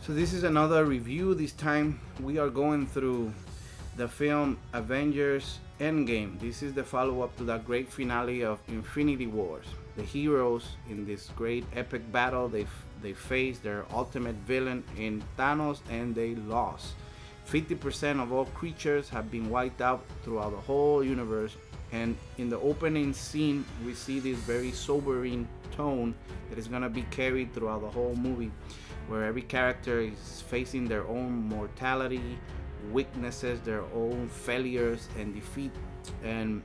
So this is another review. This time we are going through the film Avengers Endgame. This is the follow-up to that great finale of Infinity Wars. The heroes in this great epic battle, they faced their ultimate villain in Thanos and they lost. 50% of all creatures have been wiped out throughout the whole universe, and in the opening scene we see this very sobering tone that is going to be carried throughout the whole movie, where every character is facing their own mortality, weaknesses, their own failures and defeat, and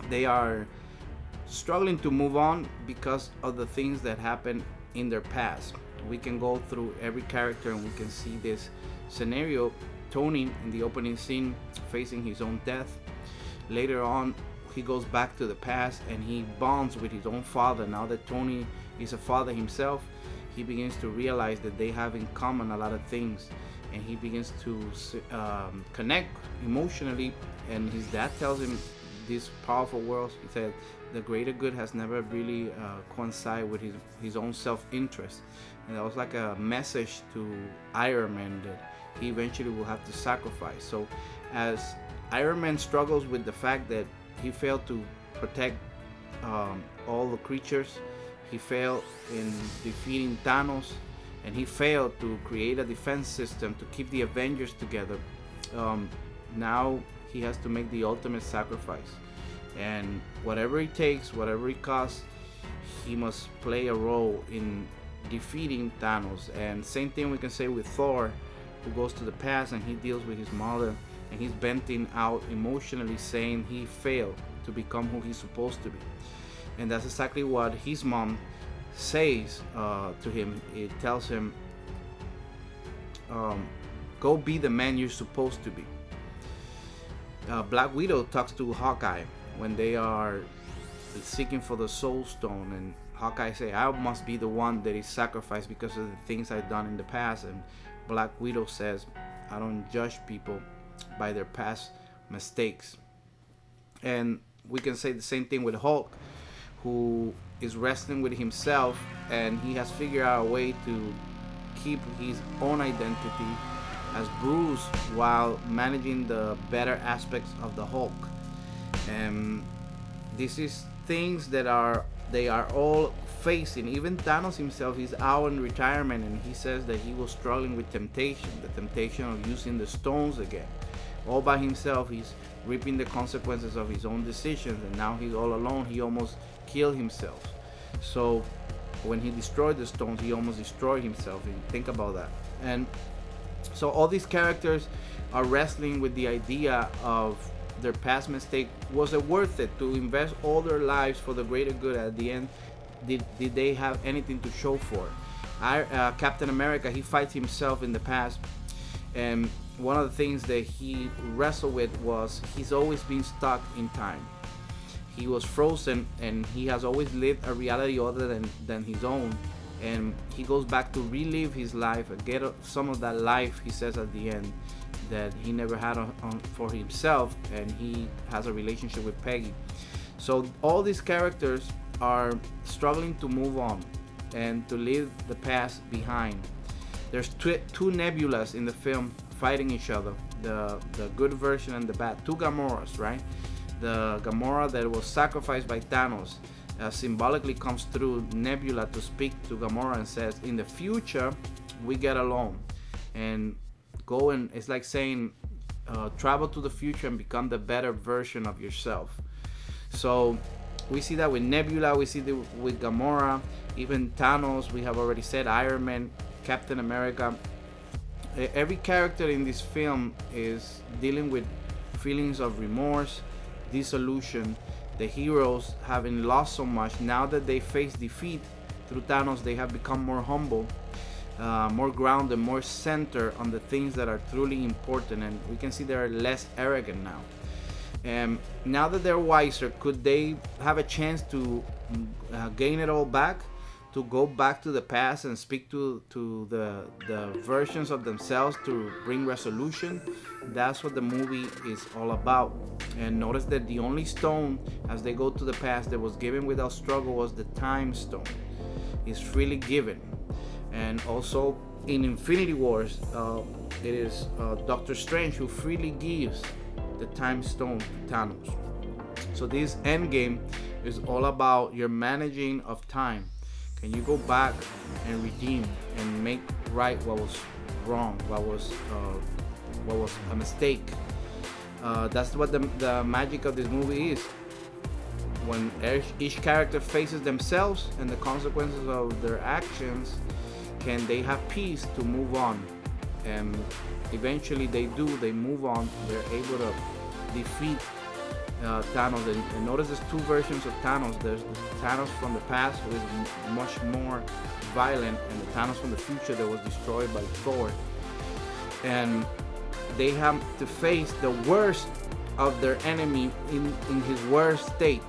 they are struggling to move on because of the things that happened in their past. We can go through every character and we can see this scenario. Tony in the opening scene facing his own death. Later on he goes back to the past and he bonds with his own father. Now that Tony is a father himself, he begins to realize that they have in common a lot of things, and he begins to connect emotionally. And his dad tells him these powerful words. He said the greater good has never really coincided with his own self-interest, and that was like a message to Iron Man that he eventually will have to sacrifice. So as Iron Man struggles with the fact that he failed to protect all the creatures, he failed in defeating Thanos, and he failed to create a defense system to keep the Avengers together. Now he has to make the ultimate sacrifice, and whatever it takes, whatever it costs, he must play a role in defeating Thanos. And same thing we can say with Thor, who goes to the past and he deals with his mother, and he's venting out emotionally, saying he failed to become who he's supposed to be. And that's exactly what his mom says to him. It tells him, go be the man you're supposed to be. Black Widow talks to Hawkeye when they are seeking for the Soul Stone, and Hawkeye say, I must be the one that is sacrificed because of the things I've done in the past. And Black Widow says, I don't judge people by their past mistakes. And we can say the same thing with Hulk, who is wrestling with himself, and he has figured out a way to keep his own identity as Bruce while managing the better aspects of the Hulk. And this is things that they are all facing. Even Thanos himself is out in retirement, and he says that he was struggling with temptation, the temptation of using the stones again. All by himself, he's reaping the consequences of his own decisions, and now he's all alone. He almost killed himself. So when he destroyed the stones, he almost destroyed himself. And think about that. And so all these characters are wrestling with the idea of their past mistake. Was it worth it to invest all their lives for the greater good? At the end, did they have anything to show for it? Captain America, he fights himself in the past, and one of the things that he wrestled with was he's always been stuck in time. He was frozen, and he has always lived a reality other than his own. And he goes back to relive his life and get some of that life, he says at the end, that he never had for himself, and he has a relationship with Peggy. So all these characters are struggling to move on and to leave the past behind. There's two Nebulas in the film fighting each other, the good version and the bad. Two Gamoras, right? The Gamora that was sacrificed by Thanos symbolically comes through Nebula to speak to Gamora and says, in the future we get along, and go, and it's like saying travel to the future and become the better version of yourself. So we see that with Nebula, we see that with Gamora, even Thanos, we have already said, Iron Man, Captain America. Every character in this film is dealing with feelings of remorse, dissolution. The heroes, having lost so much, now that they face defeat through Thanos, they have become more humble, more grounded, more centered on the things that are truly important, and we can see they're less arrogant now. And now that they're wiser, could they have a chance to gain it all back? To go back to the past and speak to the versions of themselves to bring resolution? That's what the movie is all about. And notice that the only stone, as they go to the past, that was given without struggle was the time stone. It's freely given. And also in Infinity Wars, it is Doctor Strange who freely gives the Time Stone to Thanos. So this Endgame is all about your managing of time. Can you go back and redeem and make right what was wrong, what was a mistake? That's what the magic of this movie is. When each character faces themselves and the consequences of their actions, can they have peace to move on? And eventually they do. They move on. They're able to defeat Thanos. And notice there's two versions of Thanos. There's the Thanos from the past, who is much more violent, and the Thanos from the future that was destroyed by Thor. And they have to face the worst of their enemy in his worst state.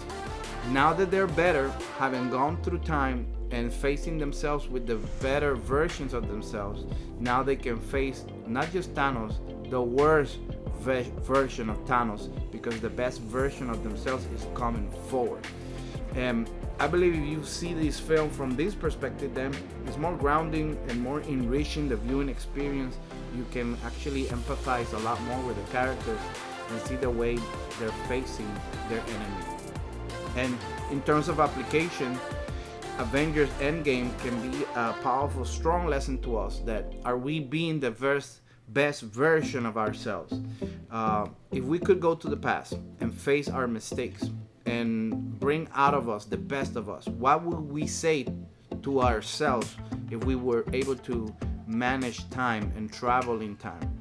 Now that they're better, having gone through time and facing themselves with the better versions of themselves, now they can face not just Thanos, the worst version of Thanos, because the best version of themselves is coming forward. And I believe if you see this film from this perspective, then it's more grounding and more enriching the viewing experience. You can actually empathize a lot more with the characters and see the way they're facing their enemy. And in terms of application, Avengers Endgame can be a powerful, strong lesson to us that are we being the best version of ourselves? If we could go to the past and face our mistakes and bring out of us the best of us, what would we say to ourselves if we were able to manage time and travel in time?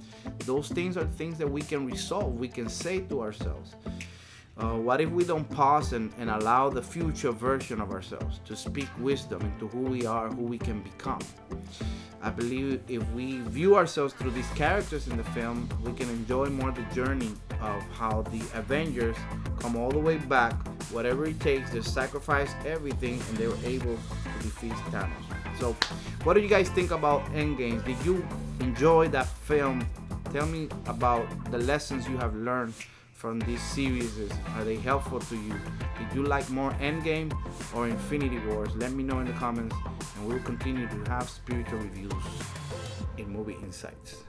Those things are things that we can resolve, we can say to ourselves. What if we don't pause and allow the future version of ourselves to speak wisdom into who we are, who we can become? I believe if we view ourselves through these characters in the film, we can enjoy more the journey of how the Avengers come all the way back, whatever it takes, they sacrifice everything, and they were able to defeat Thanos. So, what do you guys think about Endgame? Did you enjoy that film? Tell me about the lessons you have learned from these series. Are they helpful to you? Did you like more Endgame or Infinity Wars? Let me know in the comments, and we'll continue to have spiritual reviews in Movie Insights.